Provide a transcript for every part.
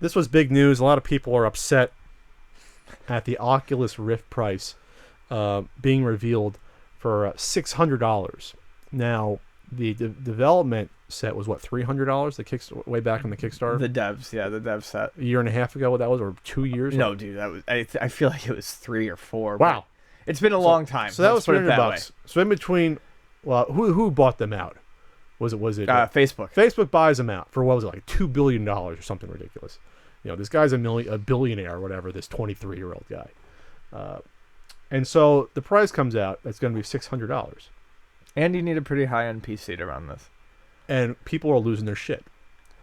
This was big news. A lot of people are upset at the Oculus Rift price being revealed for $600. Now, the development set was what, $300? The way back in the Kickstarter. The dev set. A year and a half ago, what that was, or 2 years? No, dude, that was. I feel like it was 3 or 4. Wow, it's been a long time. So that was $300. So in between, well, who bought them out? Was it Facebook? Facebook buys them out for what was it, like $2 billion or something ridiculous. You know, this guy's a billionaire or whatever. This 23-year-old guy, and so the price comes out. That's going to be $600. And you need a pretty high-end PC to run this. And people are losing their shit.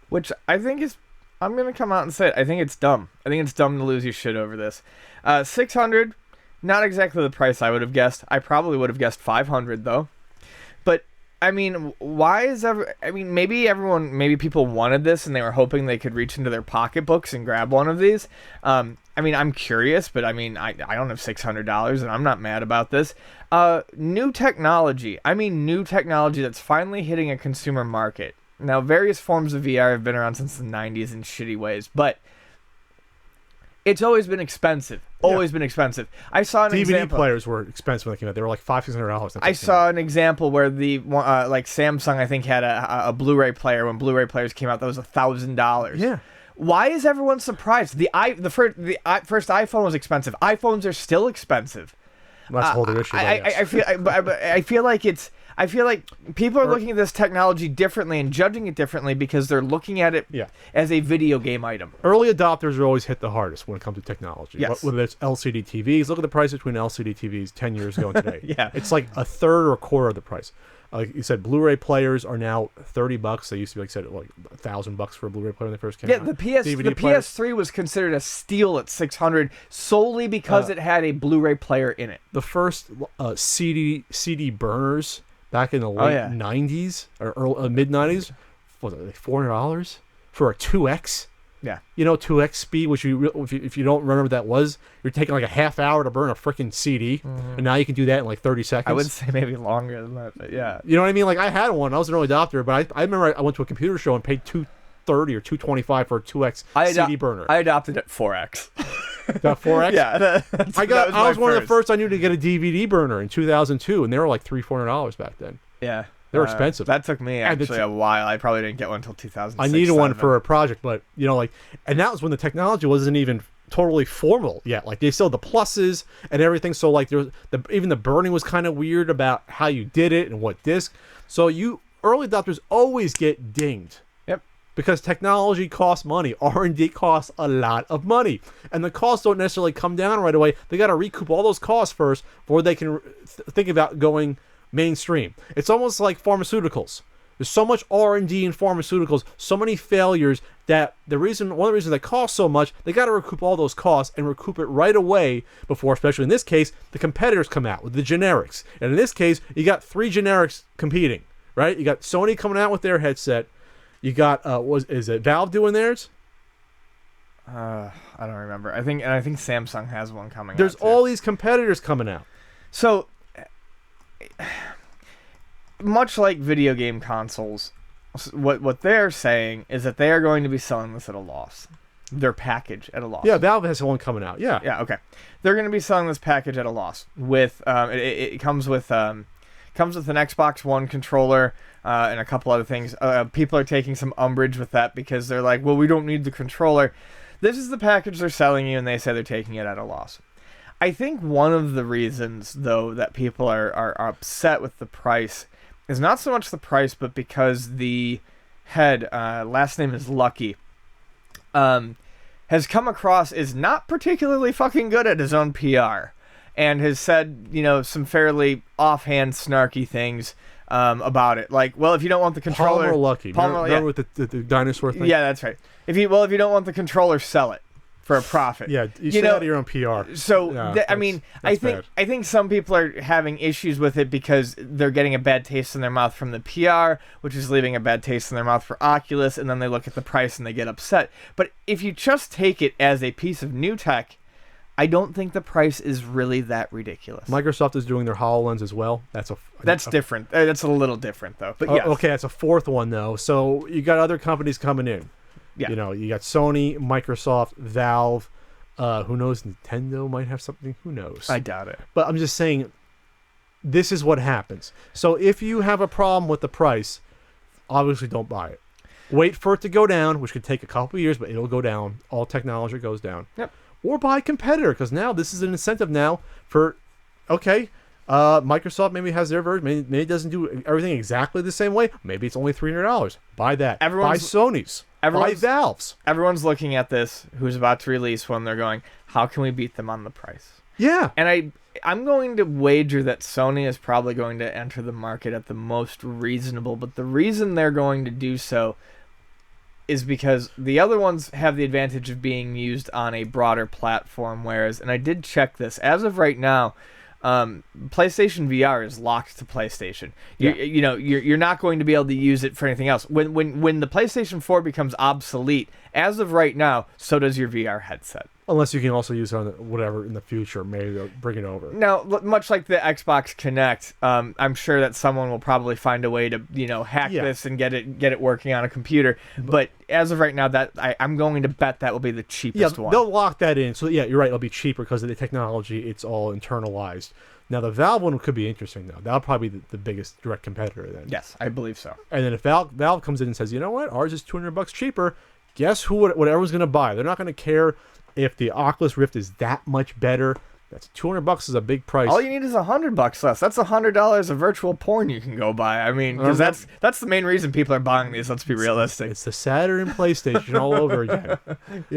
Which I think is... I'm going to come out and say it. I think it's dumb. I think it's dumb to lose your shit over this. $600, not exactly the price I would have guessed. I probably would have guessed $500, though. But, I mean, why is maybe people wanted this and they were hoping they could reach into their pocketbooks and grab one of these. I mean, I'm curious, but I mean, I don't have $600 and I'm not mad about this. New technology. I mean, new technology that's finally hitting a consumer market. Now, various forms of VR have been around since the 90s in shitty ways, but it's always been expensive. Always been expensive. I saw an example. DVD players were expensive when they came out. They were like $500-$600. I saw an example where the like Samsung, I think, had a Blu-ray player. When Blu-ray players came out, that was $1,000. Yeah. Why is everyone surprised? The first iPhone was expensive. iPhones are still expensive. Well, that's a whole other issue. I feel like people are looking at this technology differently and judging it differently because they're looking at it as a video game item. Early adopters are always hit the hardest when it comes to technology. Yes. Whether it's LCD TVs, look at the price between LCD TVs 10 years ago and today. Yeah. It's like a third or a quarter of the price. Like you said, Blu-ray players are now $30. They used to be, like I said, like $1,000 for a Blu-ray player when they first came out. Yeah, the PS3 was considered a steal at $600 solely because it had a Blu-ray player in it. The first CD burners back in the late 90s or mid 90s, was it like $400 for a 2x? Yeah. You know, 2x speed, which if you don't remember what that was, you're taking like a half hour to burn a freaking CD, and now you can do that in like 30 seconds. I would say maybe longer than that, but yeah. You know what I mean? Like, I had one. I was an early adopter, but I remember I went to a computer show and paid $230 or $225 for a 2x CD burner. I adopted at 4x. That 4x? Yeah. I was one of the first I knew to get a DVD burner in 2002, and they were like $300-$400 back then. Yeah. They were expensive. That took me actually a while. I probably didn't get one until 2006. I needed one for a project, but, you know, like, and that was when the technology wasn't even totally formal yet. Like, they still had the pluses and everything. So, like, there was even the burning was kind of weird about how you did it and what disc. So, early adopters always get dinged. Yep. Because technology costs money. R&D costs a lot of money. And the costs don't necessarily come down right away. They got to recoup all those costs first before they can think about going mainstream. It's almost like pharmaceuticals. There's so much R&D in pharmaceuticals, so many failures that one of the reasons they cost so much, they got to recoup all those costs and recoup it right away before, especially in this case, the competitors come out with the generics. And in this case, you got 3 generics competing, right? You got Sony coming out with their headset. You got is it Valve doing theirs? I don't remember. I think Samsung has one coming. There's out too. all these competitors coming out. So, much like video game consoles, what they're saying is that they are going to be selling this at a loss. Their package at a loss. Yeah, Valve has one coming out. Yeah. Yeah. Okay. They're going to be selling this package at a loss. With it comes with an Xbox One controller and a couple other things. People are taking some umbrage with that because they're like, well, we don't need the controller. This is the package they're selling you, and they say they're taking it at a loss. I think one of the reasons, though, that people are upset with the price is not so much the price, but because the head, last name is Lucky, has come across as not particularly fucking good at his own PR, and has said, some fairly offhand, snarky things about it. Like, well, if you don't want the controller... Palmer Lucky. Remember with the dinosaur thing? Yeah, that's right. If you don't want the controller, sell it for a profit. Yeah, you stay out of your own PR. So, I think some people are having issues with it because they're getting a bad taste in their mouth from the PR, which is leaving a bad taste in their mouth for Oculus, and then they look at the price and they get upset. But if you just take it as a piece of new tech, I don't think the price is really that ridiculous. Microsoft is doing their HoloLens as well. That's different. That's a little different, though. But yes. Okay, that's a fourth one, though. So you got other companies coming in. Yeah. You know, you got Sony, Microsoft, Valve. Who knows? Nintendo might have something. Who knows? I doubt it. But I'm just saying, this is what happens. So if you have a problem with the price, obviously don't buy it. Wait for it to go down, which could take a couple of years, but it'll go down. All technology goes down. Yep. Or buy a competitor, because now this is an incentive now for, okay, Microsoft maybe has their version. Maybe it doesn't do everything exactly the same way. Maybe it's only $300. Buy that. Buy Sony's. Buy Valve's. Everyone's looking at this who's about to release one. They're going, how can we beat them on the price? Yeah. And I'm going to wager that Sony is probably going to enter the market at the most reasonable. But the reason they're going to do so is because the other ones have the advantage of being used on a broader platform. Whereas, and I did check this, as of right now, PlayStation VR is locked to PlayStation. You're not going to be able to use it for anything else. When the PlayStation 4 becomes obsolete, as of right now, so does your VR headset. Unless you can also use it on whatever in the future, maybe they'll bring it over. Now, much like the Xbox Kinect, I'm sure that someone will probably find a way to hack this and get it working on a computer. But as of right now, that I'm going to bet that will be the cheapest one. They'll lock that in. So yeah, you're right. It'll be cheaper because of the technology. It's all internalized. Now the Valve one could be interesting though. That'll probably be the biggest direct competitor then. Yes, I believe so. And then if Valve comes in and says, you know what, ours is $200 cheaper. Guess what everyone's going to buy? They're not going to care if the Oculus Rift is that much better. That's $200 is a big price. All you need is $100 less. That's $100 of virtual porn you can go buy. I mean, because that's the main reason people are buying these. Let's be realistic. It's the Saturn and PlayStation all over again.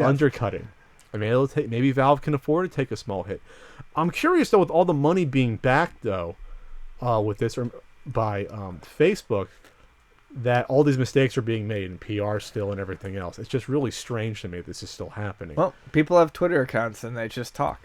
Undercutting. I mean, maybe Valve can afford to take a small hit. I'm curious though, with all the money being backed though, with this by Facebook, that all these mistakes are being made in PR still and everything else. It's just really strange to me that this is still happening. Well, people have Twitter accounts and they just talk.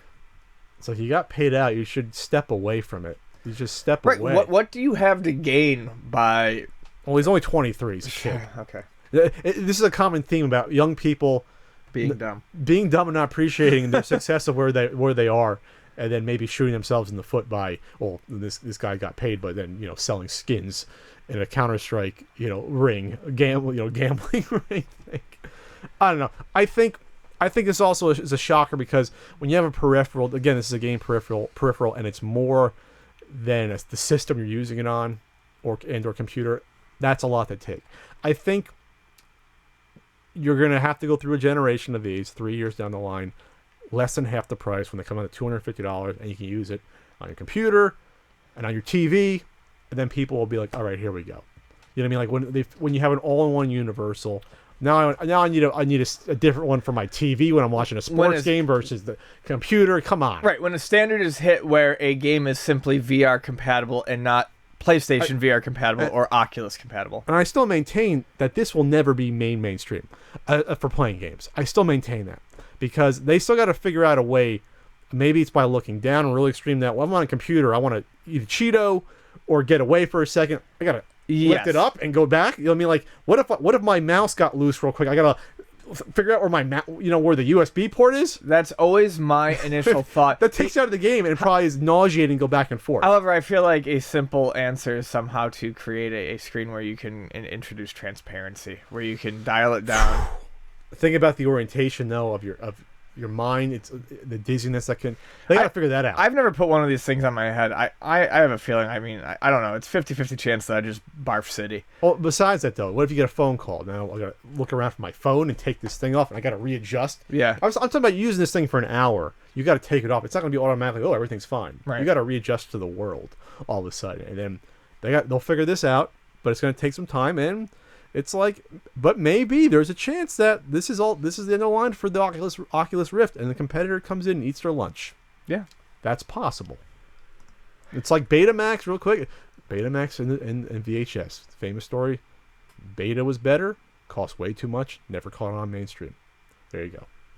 So if you got paid out, you should step away from it. You just step away. What do you have to gain by... Well, he's only 23. He's a kid. Okay. This is a common theme about young people being dumb and not appreciating the success of where they are, and then maybe shooting themselves in the foot by, well, this guy got paid, but then selling skins in a Counter-Strike ring, gambling ring thing. I don't know. I think this also is a shocker because when you have a peripheral, again, this is a game peripheral, and it's more than the system you're using it on, or computer. That's a lot to take. I think you're going to have to go through a generation of these 3 years down the line, less than half the price when they come out at $250, and you can use it on your computer and on your TV, and then people will be like, all right, here we go. You know what I mean? Like when you have an all-in-one universal. Now I need a different one for my TV when I'm watching a sports game versus the computer. Come on. Right, when a standard is hit where a game is simply VR compatible and not PlayStation VR compatible or Oculus compatible. And I still maintain that this will never be mainstream for playing games. I still maintain that because they still got to figure out a way. Maybe it's by looking down and really extreme that. Well, I'm on a computer. I want to either Cheeto or get away for a second. I gotta lift it up and go back. You know what I mean? Like, what if my mouse got loose real quick? I gotta figure out where where the USB port is. That's always my initial thought. That takes you out of the game and it probably is nauseating. Go back and forth. However, I feel like a simple answer is somehow to create a screen where you can introduce transparency, where you can dial it down. Think about the orientation though of your mind. It's the dizziness that can. They gotta figure that out. I've never put one of these things on my head. I have a feeling. I mean, I don't know. It's 50-50 chance that I just barf city. Well, besides that though, what if you get a phone call? Now I gotta look around for my phone and take this thing off, and I gotta readjust. Yeah. I'm talking about using this thing for an hour. You gotta take it off. It's not gonna be automatically. Oh, everything's fine. Right. You gotta readjust to the world all of a sudden, and then they'll figure this out. But it's gonna take some time and. It's like, but maybe there's a chance that this is the end of the line for the Oculus Rift, and the competitor comes in and eats their lunch. Yeah, that's possible. It's like Betamax, real quick. Betamax and VHS, famous story. Beta was better, cost way too much, never caught on mainstream. There you go.